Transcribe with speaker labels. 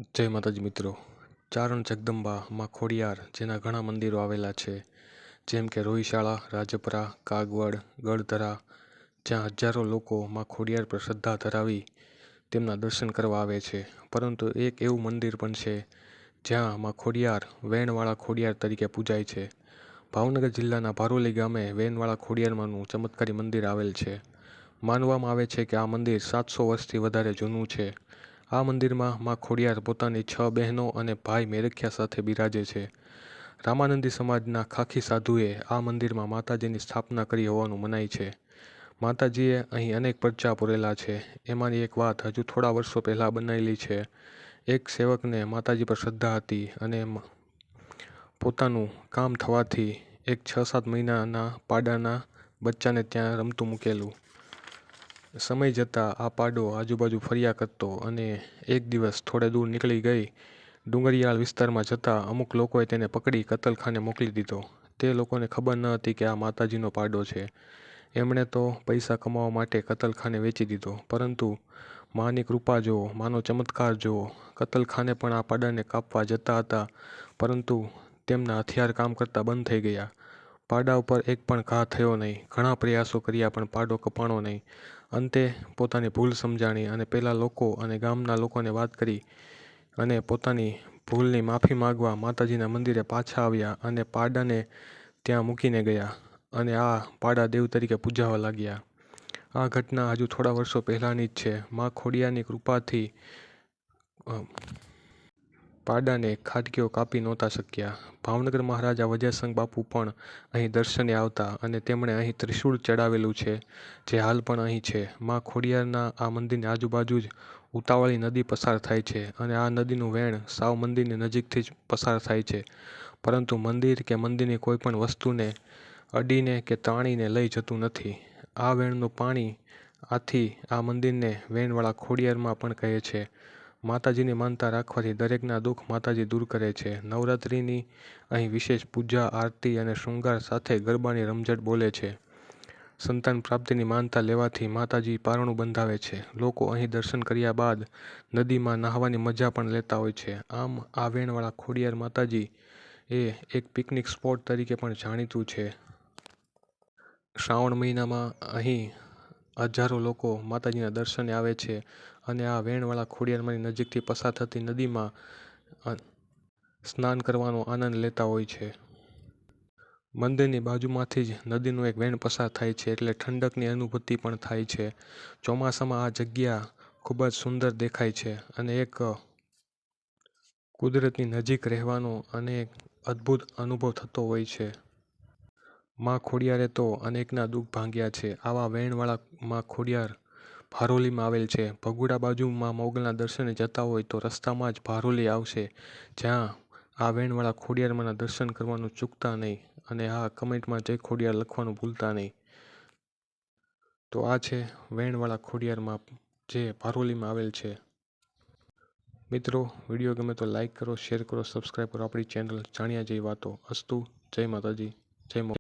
Speaker 1: જય માતાજી મિત્રો। ચારણ જગદંબા માં ખોડિયાર જેના ઘણા મંદિરો આવેલા છે, જેમ કે રોહિશાળા, રાજપરા, કાગવડ, ગળધરા, જ્યાં હજારો લોકો માં ખોડિયાર પર શ્રદ્ધા ધરાવી તેમના દર્શન કરવા આવે છે। પરંતુ એક એવું મંદિર પણ છે જ્યાં માં ખોડિયાર વેણવાળા ખોડિયાર તરીકે પૂજાય છે। ભાવનગર જિલ્લાના ભારોલી ગામે વેણવાળા ખોડિયારમાંનું ચમત્કારી મંદિર આવેલ છે। માનવામાં આવે છે કે આ મંદિર 700 વર્ષથી વધારે જૂનું છે। આ મંદિરમાં માં ખોડિયાર પોતાની 6 બહેનો અને ભાઈ મેરખિયા સાથે બિરાજે છે। રામાનંદી સમાજના ખાખી સાધુએ આ મંદિરમાં માતાજીની સ્થાપના કરી હોવાનું મનાય છે। માતાજીએ અહીં અનેક પરચા પૂરેલા છે। એમાંની એક વાત હજુ થોડા વર્ષો પહેલાં બનાવેલી છે। એક સેવકને માતાજી પર શ્રદ્ધા હતી અને પોતાનું કામ થવાથી એક 6-7 મહિનાના પાડાના બચ્ચાને ત્યાં રમતું મૂકેલું। સમય જતાં આ પાડો આજુબાજુ ફર્યા કરતો અને એક દિવસ થોડે દૂર નીકળી ગઈ ડુંગરિયાળ વિસ્તારમાં જતાં અમુક લોકોએ તેને પકડી કતલખાને મોકલી દીધો। તે લોકોને ખબર ન હતી કે આ માતાજીનો પાડો છે। એમણે તો પૈસા કમાવા માટે કતલખાને વેચી દીધો, પરંતુ માની કૃપા જુઓ, માનો ચમત્કાર જુઓ। કતલખાને પણ આ પાડાને કાપવા જતા હતા, પરંતુ તેમના હથિયાર કામ કરતા બંધ થઈ ગયા। પાડા ઉપર એક પણ ઘા થયો નહીં। ઘણા પ્રયાસો કર્યા પણ પાડો કપાણો નહીં। અંતે પોતાની ભૂલ સમજાણી અને પેલા લોકો અને ગામના લોકોને વાત કરી અને પોતાની ભૂલની માફી માંગવા માતાજીના મંદિરે પાછા આવ્યા અને પાડાને ત્યાં મૂકીને ગયા અને આ પાડા દેવ તરીકે પૂજાવા લાગ્યા। આ ઘટના હજુ થોડા વર્ષો પહેલાંની જ છે। માં ખોડિયારની કૃપાથી પાડાને ખાટકીઓ કાપી નહોતા શક્યા। ભાવનગર મહારાજા વજ્રસંઘ બાપુ પણ અહીં દર્શને આવતા અને તેમણે અહીં ત્રિશૂળ ચડાવેલું છે, જે હાલ પણ અહીં છે। માં ખોડિયારના આ મંદિરની આજુબાજુ જ ઉતાવળી નદી પસાર થાય છે અને આ નદીનું વહેણ સાવ મંદિરની નજીકથી જ પસાર થાય છે, પરંતુ મંદિર કે મંદિરની કોઈ પણ વસ્તુને અડીને કે તાણીને લઈ જતું નથી। આ વહેણનું પાણી આથી આ મંદિરને વેણવાળા ખોડિયારમાં પણ કહે છે। માતાજીની માનતા રાખવાથી દરેકના દુઃખ માતાજી દૂર કરે છે। નવરાત્રિની અહીં વિશેષ પૂજા, આરતી અને શૃંગાર સાથે ગરબાની રમઝટ બોલે છે। સંતાન પ્રાપ્તિની માનતા લેવાથી માતાજી પારણું બંધાવે છે। લોકો અહીં દર્શન કર્યા બાદ નદીમાં નહાવાની મજા પણ લેતા હોય છે। આમ આ વેણવાળા ખોડિયાર માતાજી એ એક પિકનિક સ્પોટ તરીકે પણ જાણીતું છે। શ્રાવણ મહિનામાં અહીં હજારો લોકો માતાજીના દર્શને આવે છે અને આ વેણવાળા ખોડિયારમાંની નજીકથી પસાર થતી નદીમાં સ્નાન કરવાનો આનંદ લેતા હોય છે। મંદિરની બાજુમાંથી જ નદીનું એક વહેણ પસાર થાય છે, એટલે ઠંડકની અનુભૂતિ પણ થાય છે। ચોમાસામાં આ જગ્યા ખૂબ જ સુંદર દેખાય છે અને એક કુદરતની નજીક રહેવાનો અને અદ્ભુત અનુભવ થતો હોય છે। માં ખોડિયારે તો અનેકના દુઃખ ભાંગ્યા છે। આવા વેણવાળા માં ખોડિયાર ભારોલીમાં આવેલ છે। ભગુડા બાજુ માં મોગલના દર્શને જતા હોય તો રસ્તામાં જ ભારોલી આવશે, જ્યાં આ વેણવાળા ખોડિયારમાંના દર્શન કરવાનું ચૂકતા નહીં અને આ કમેન્ટમાં જય ખોડિયાર લખવાનું ભૂલતા નહીં। તો આ છે વેણવાળા ખોડિયારમાં, જે ભારોલીમાં આવેલ છે। મિત્રો, વિડીયો ગમે તો લાઈક કરો, શેર કરો, સબસ્ક્રાઈબ કરો આપણી ચેનલ જાણ્યા જેવી વાતો। અસ્તુ, જય માતાજી, જય